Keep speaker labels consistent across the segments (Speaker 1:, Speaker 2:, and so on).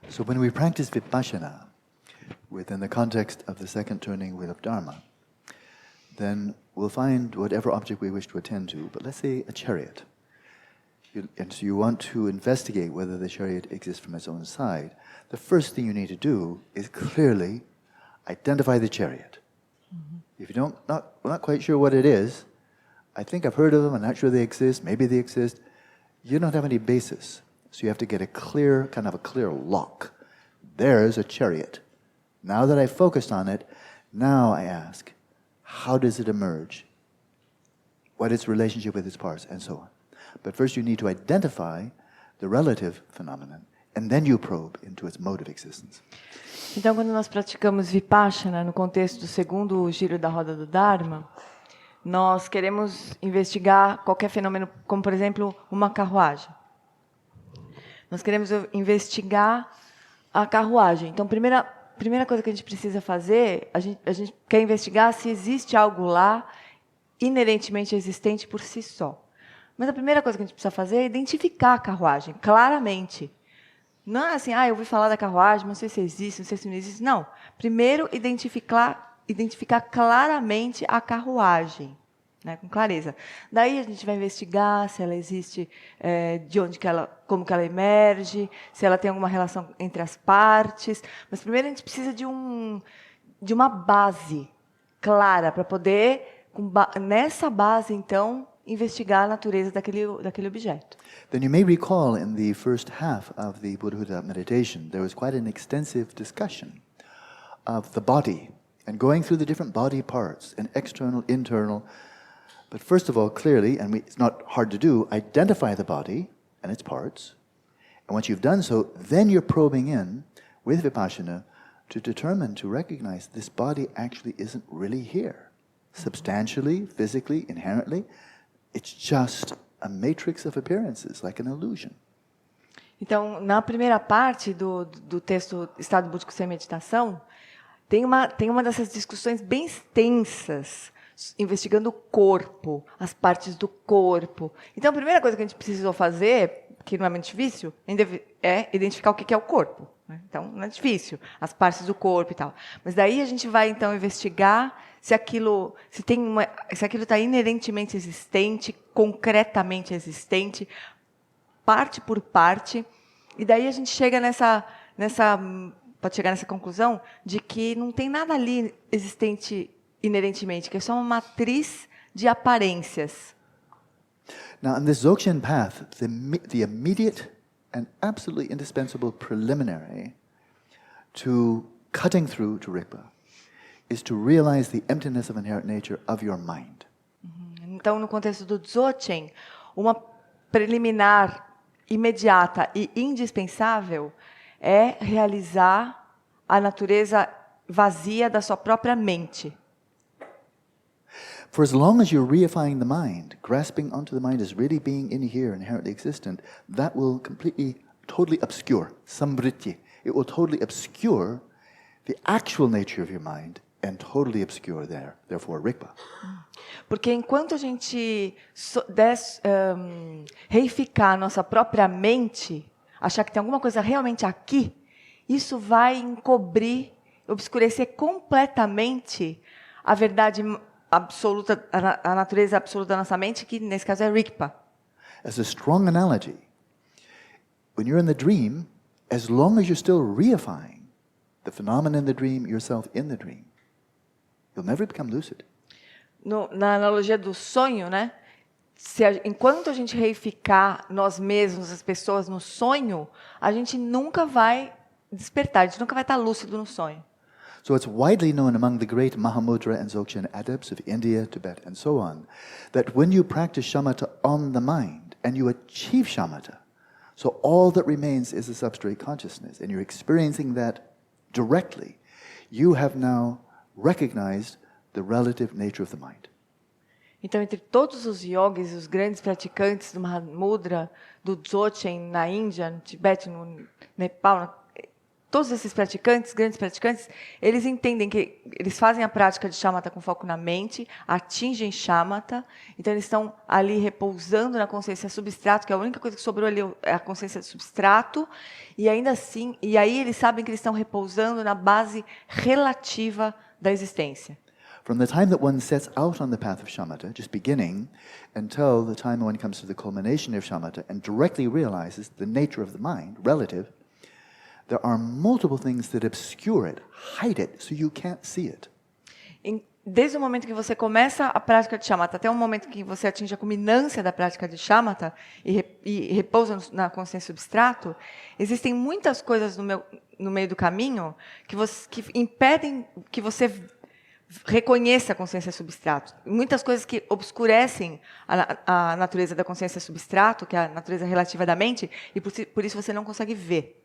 Speaker 1: So when we practice Vipassana within the context of the second turning wheel of Dharma, then we'll find whatever object we wish to attend to, but let's say a chariot. And so you want to investigate whether the chariot exists from its own side. The first thing you need to do is clearly identify the chariot. If you we're not quite sure what it is, I think I've heard of them, I'm not sure they exist, maybe they exist, you don't have any basis. So you have to get a clear lock. There's a chariot. Now that I've focused on it, now I ask, how does it emerge? What is its relationship with its parts, and so on. But first you need to identify the relative phenomenon, and then you probe into its mode of existence.
Speaker 2: Então, quando nós praticamos Vipassana, no contexto do segundo giro da roda do Dharma, nós queremos investigar qualquer fenômeno, como, por exemplo, uma carruagem. Nós queremos investigar a carruagem. Então, primeira coisa que a gente precisa fazer, a gente quer investigar se existe algo lá inerentemente existente por si só. Mas a primeira coisa que a gente precisa fazer é identificar a carruagem, claramente. Não é assim, eu ouvi falar da carruagem, não sei se existe, não sei se não existe. Não. Primeiro, identificar claramente a carruagem, né, com clareza. Daí a gente vai investigar se ela existe, como que ela emerge, se ela tem alguma relação entre as partes. Mas primeiro a gente precisa de uma base clara para poder, nessa base, então, investigar a natureza daquele objeto.
Speaker 1: Then you may recall in the first half of the Buddhahood meditation, there was quite an extensive discussion of the body and going through the different body parts, and external, internal. But first of all, clearly, and it's not hard to do, identify the body and its parts. And once you've done so, then you're probing in with Vipassana to determine, to recognize this body actually isn't really here. Substantially, physically, inherently, it's just a matrix of appearances, like an illusion.
Speaker 2: Então, na primeira parte do texto Estado Búdico Sem Meditação, tem uma dessas discussões bem extensas, investigando o corpo, as partes do corpo. Então, a primeira coisa que a gente precisou fazer, que não é muito difícil, é identificar o que é o corpo. Então, não é difícil, as partes do corpo e tal. Mas daí a gente vai, então, investigar se aquilo está inerentemente existente, concretamente existente, parte por parte. E daí a gente chega pode chegar nessa conclusão de que não tem nada ali existente inerentemente, que é só uma matriz de aparências.
Speaker 1: Now, in this Dzogchen path, the immediate and absolutely indispensable preliminary to cutting through to Rigpa is to realize the emptiness of inherent nature of your mind.
Speaker 2: Então, no contexto do Dzogchen, uma preliminar imediata e indispensável é realizar a natureza vazia da sua própria mente.
Speaker 1: For as long as you're reifying the mind, grasping onto the mind as really being in here, inherently existent, that will totally obscure, samvritti. It will totally obscure the actual nature of your mind and totally obscure therefore, Rigpa.
Speaker 2: Porque enquanto a gente reificar a nossa própria mente, achar que tem alguma coisa realmente aqui, isso vai encobrir, obscurecer completamente a verdade absoluta, a natureza absoluta da nossa mente, que nesse caso é Rigpa.
Speaker 1: As a strong analogy, when you're in the dream, as long as you're still reifying the phenomena in the dream, yourself in the dream, you'll never become lucid.
Speaker 2: Na analogia do sonho, né? Enquanto a gente reificar nós mesmos, as pessoas no sonho, a gente nunca vai despertar, a gente nunca vai estar lúcido no sonho.
Speaker 1: So it's widely known among the great Mahamudra and Dzogchen adepts of India, Tibet, and so on, that when you practice shamatha on the mind and you achieve shamatha, so all that remains is the substrate consciousness, and you're experiencing that directly, you have now recognized the relative nature of the mind.
Speaker 2: Então, entre todos os yogis, os grandes praticantes do Mahamudra, do Dzogchen na Índia, no Tibete, no Nepal, todos esses praticantes, grandes praticantes, eles entendem que eles fazem a prática de shamatha com foco na mente, atingem shamatha, então eles estão ali repousando na consciência substrato, que é a única coisa que sobrou ali é a consciência do substrato, e ainda assim, e aí eles sabem que eles estão repousando na base relativa da existência.
Speaker 1: From the time that one sets out on the path of shamatha, just beginning, until the time one comes to the culmination of shamatha and directly realizes the nature of the mind, relative, there are multiple things that obscure it, hide it, so you can't see it.
Speaker 2: Desde o momento que você começa a prática de shamatha até o momento que você atinge a culminância da prática de shamatha e repousa na consciência substrato, existem muitas coisas no meio do caminho que impedem que você reconheça a consciência substrato. Muitas coisas que obscurecem a natureza da consciência substrato, que é a natureza relativa da mente, e por isso você não consegue ver.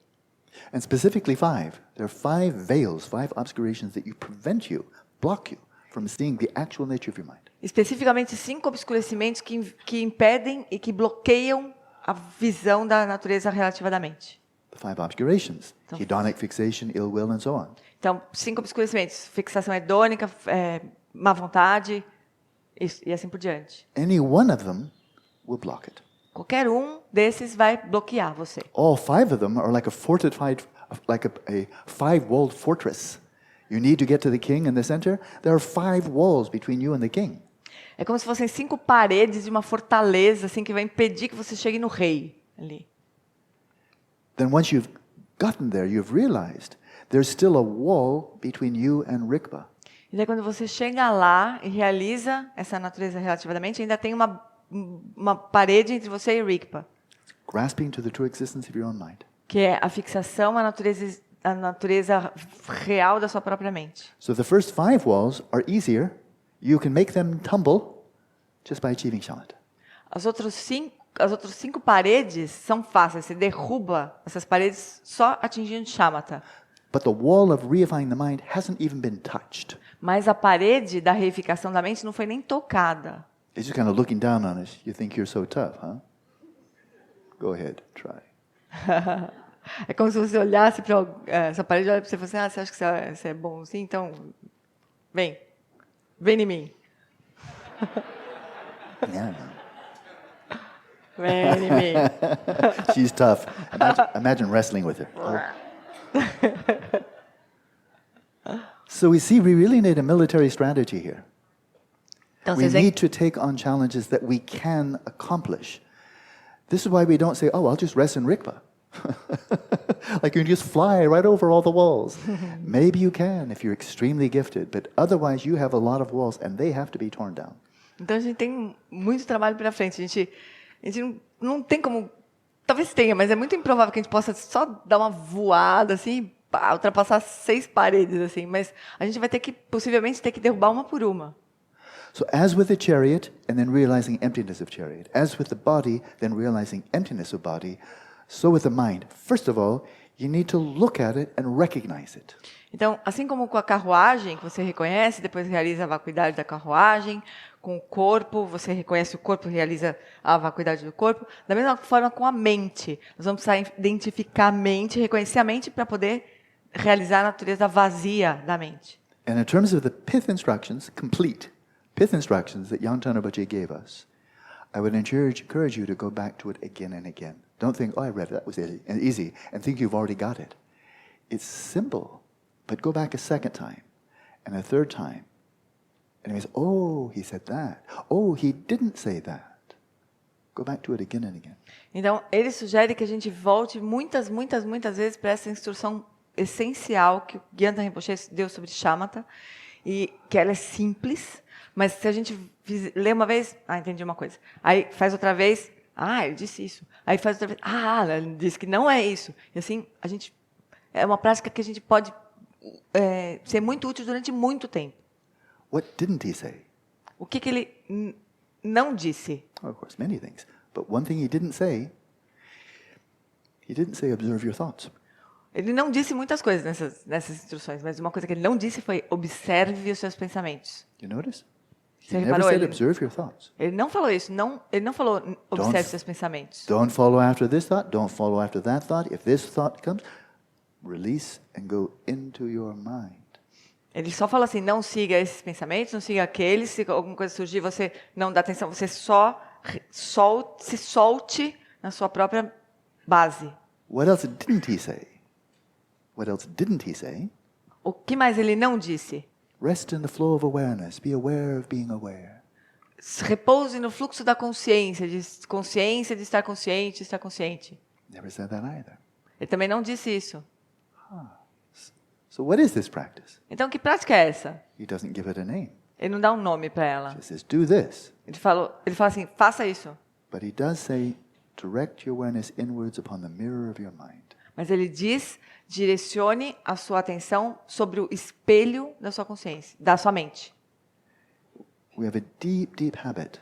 Speaker 1: And specifically five. There are five veils, five obscurations that prevent you, block you from seeing the actual nature of your mind.
Speaker 2: Especificamente 5 obscurecimentos que impedem e que bloqueiam a visão da natureza relativa da mente.
Speaker 1: The five obscurations, hedonic fixation, ill will, and so on.
Speaker 2: Então, 5 obscurecimentos: fixação hedônica, má vontade, e assim por diante.
Speaker 1: Any one of them will block it.
Speaker 2: Qualquer um desses vai bloquear você.
Speaker 1: All five of them are like a fortified, like a five-walled fortress. You need to get to the king in the center. There are 5 walls between you and the king.
Speaker 2: É como se fossem 5 paredes de uma fortaleza, assim, que vai impedir que você chegue no rei ali.
Speaker 1: Then once you've gotten there, you've realized there's still a wall between you and Rikpa.
Speaker 2: E daí quando você chega lá e realiza essa natureza relativa da mente, ainda tem uma parede entre você e Rikpa,
Speaker 1: Grasping to the true existence of your own mind.
Speaker 2: que é a fixação à natureza real da sua própria mente.
Speaker 1: So the first 5 walls are easier. You can make them tumble just by achieving shamatha.
Speaker 2: As outras 5 paredes são fáceis. Você derruba essas paredes só atingindo shamatha.
Speaker 1: But the wall of reifying the mind hasn't even been touched.
Speaker 2: Mas a parede da reificação da mente não foi nem tocada.
Speaker 1: It's just kind of looking down on us. You think you're so tough, huh? Go ahead, try.
Speaker 2: É como se você olhasse para essa parede e olhasse para você e falasse, você acha que você é bom assim? Então, vem em mim.
Speaker 1: Yeah.
Speaker 2: Vem em mim.
Speaker 1: She's tough. Imagine wrestling with her. So we see we really need a military strategy here.
Speaker 2: Então,
Speaker 1: We
Speaker 2: vocês veem,
Speaker 1: need to take on challenges that we can accomplish. This is why we don't say, oh, I'll just rest in Rikpa. Like you can just fly right over all the walls. Maybe you can if you're extremely gifted, but otherwise you have a lot of walls and they have to be torn down.
Speaker 2: então a gente tem muito trabalho pela frente. A gente não tem como... Talvez tenha, mas é muito improvável que a gente possa só dar uma voada, assim, pá, ultrapassar 6 paredes, assim. Mas a gente vai possivelmente ter que derrubar uma por uma.
Speaker 1: So as with the chariot, and then realizing emptiness of chariot. As with the body, then realizing emptiness of body. So with the mind. First of all, you need to look at it and recognize it.
Speaker 2: Então, assim como com a carruagem, que você reconhece, depois realiza a vacuidade da carruagem, com o corpo, você reconhece o corpo, realiza a vacuidade do corpo, da mesma forma com a mente. Nós vamos precisar identificar a mente, reconhecer a mente para poder realizar a natureza vazia da mente.
Speaker 1: And in terms of the pith instructions, complete pith instructions that Yang Rinpoche gave us, I would encourage you to go back to it again and again. Don't think, oh, I read it, that was easy, and think you've already got it. It's simple, but go back a second time, and a third time, and he says, oh, he said that. Oh, he didn't say that. Go back to it again and again.
Speaker 2: Então, ele sugere que a gente volte muitas vezes para essa instrução essencial que o Gyanta Rinpoche deu sobre shamatha, e que ela é simples, mas se a gente lê uma vez, entendi uma coisa. Aí faz outra vez, ele disse isso. Aí faz outra vez, ela disse que não é isso. E assim, é uma prática que a gente pode ser muito útil durante muito tempo.
Speaker 1: What didn't he say?
Speaker 2: O que ele não disse?
Speaker 1: Oh, of course, many things. But one thing he didn't say observe your thoughts.
Speaker 2: Ele não disse muitas coisas nessas instruções, mas uma coisa que ele não disse foi observe os seus pensamentos.
Speaker 1: You notice?
Speaker 2: Você
Speaker 1: He never
Speaker 2: reparou?
Speaker 1: said observe your thoughts.
Speaker 2: Ele não falou isso. Ele não falou observe seus pensamentos.
Speaker 1: Don't follow after this thought. Don't follow after that thought. If this thought comes, release and go into your mind.
Speaker 2: Ele só fala assim, não siga esses pensamentos, não siga aqueles, se alguma coisa surgir, você não dá atenção, você só se solte na sua própria base.
Speaker 1: What else didn't he say? What else didn't he say?
Speaker 2: O que mais ele não disse?
Speaker 1: Rest in the flow of awareness. Be aware of being aware.
Speaker 2: Repouse no fluxo da consciência de estar consciente, de estar consciente.
Speaker 1: Never said that either.
Speaker 2: Ele também não disse isso.
Speaker 1: So what is this practice?
Speaker 2: Então, que prática é essa?
Speaker 1: He doesn't give it a name.
Speaker 2: Ele não dá um nome para ela.
Speaker 1: He says, do this.
Speaker 2: Ele fala assim, faça isso.
Speaker 1: But he does say, direct your awareness inwards upon the mirror of your mind.
Speaker 2: Mas ele diz, direcione a sua atenção sobre o espelho da sua consciência, da sua mente.
Speaker 1: We have a deep, deep habit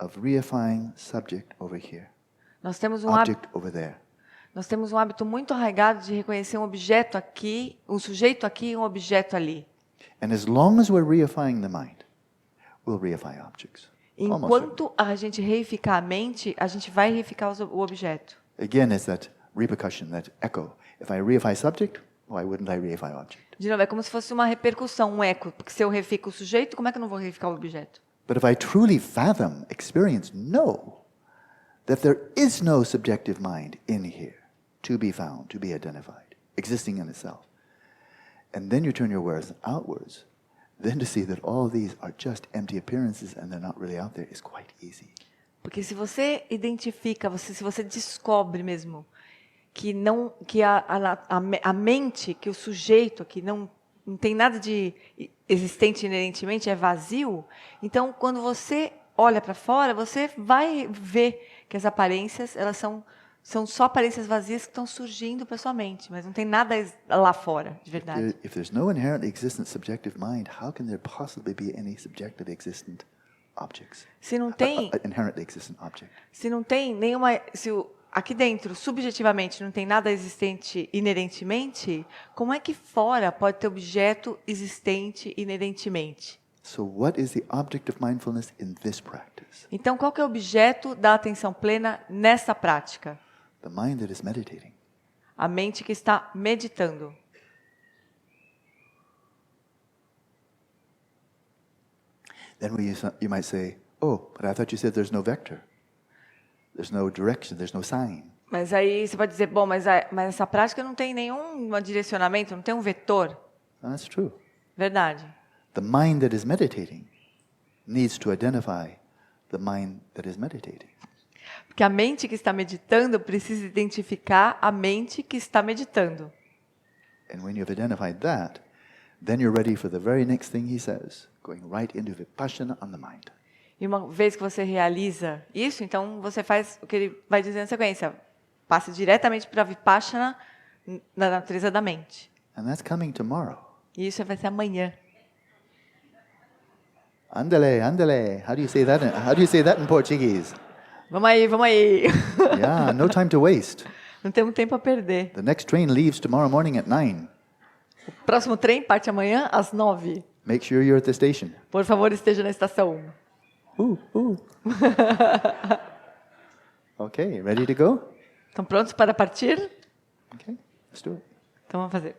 Speaker 1: of reifying subject over here,
Speaker 2: Nós temos um hábito,
Speaker 1: object over there.
Speaker 2: nós temos um hábito muito arraigado de reconhecer um objeto aqui, um sujeito aqui e um objeto ali.
Speaker 1: And as long as we're reifying the mind, we'll reify objects. Almost
Speaker 2: Enquanto a gente reificar a mente, a gente vai reificar o objeto.
Speaker 1: Again, it's that repercussion, that echo. If I reify subject, why wouldn't I reify object?
Speaker 2: De novo, é como se fosse uma repercussão, um eco. Porque se eu reifico o sujeito, como é que eu não vou reificar o objeto?
Speaker 1: But if I truly fathom, experience, know that there is no subjective mind in here to be found, to be identified, existing in itself, and then you turn your awareness outwards, then to see that all these are just empty appearances and they're not really out there is quite easy.
Speaker 2: Porque se você identifica, se você descobre mesmo que não, que a mente, que o sujeito aqui não tem nada de existente inerentemente, é vazio, então quando você olha para fora, você vai ver que as aparências, elas são só aparências vazias que estão surgindo para sua mente, mas não tem nada lá fora, de verdade.
Speaker 1: If there's no inherently existent subjective mind, how can there possibly be any subjectively existent objects?
Speaker 2: Se não tem,
Speaker 1: Inherently existent object.
Speaker 2: se não tem nenhuma, aqui dentro, subjetivamente, não tem nada existente inerentemente, como é que fora pode ter objeto existente inerentemente?
Speaker 1: So what is the object of mindfulness in this practice?
Speaker 2: Então, qual que é o objeto da atenção plena nessa prática?
Speaker 1: The mind that is meditating.
Speaker 2: A mente que está meditando.
Speaker 1: Then you might say, oh, but I thought you said there's no vector. There's no direction, there's no sign.
Speaker 2: Mas aí você pode dizer, bom, mas essa prática não tem nenhum direcionamento, não tem um vetor.
Speaker 1: That's true.
Speaker 2: Verdade.
Speaker 1: The mind that is meditating needs to identify the mind that is meditating.
Speaker 2: Porque a mente que está meditando precisa identificar a mente que está meditando.
Speaker 1: And when you've identified that, then you're ready for the very next thing he says, going right into vipassana on the mind.
Speaker 2: E uma vez que você realiza isso, então você faz o que ele vai dizer na sequência. Passe diretamente para a vipassana na natureza da mente.
Speaker 1: And that's coming tomorrow.
Speaker 2: E isso vai ser amanhã.
Speaker 1: Andale, andale. How do you say that in Portuguese?
Speaker 2: Vamos aí, vamos aí.
Speaker 1: Yeah, no time to waste.
Speaker 2: Não temos tempo a perder.
Speaker 1: The next train leaves tomorrow morning at 9.
Speaker 2: O próximo trem parte amanhã às 9.
Speaker 1: Make sure you're at the station.
Speaker 2: Por favor, esteja na estação.
Speaker 1: Okay, ready to go?
Speaker 2: Estão prontos para partir?
Speaker 1: Okay, let's do it.
Speaker 2: Então vamos fazer.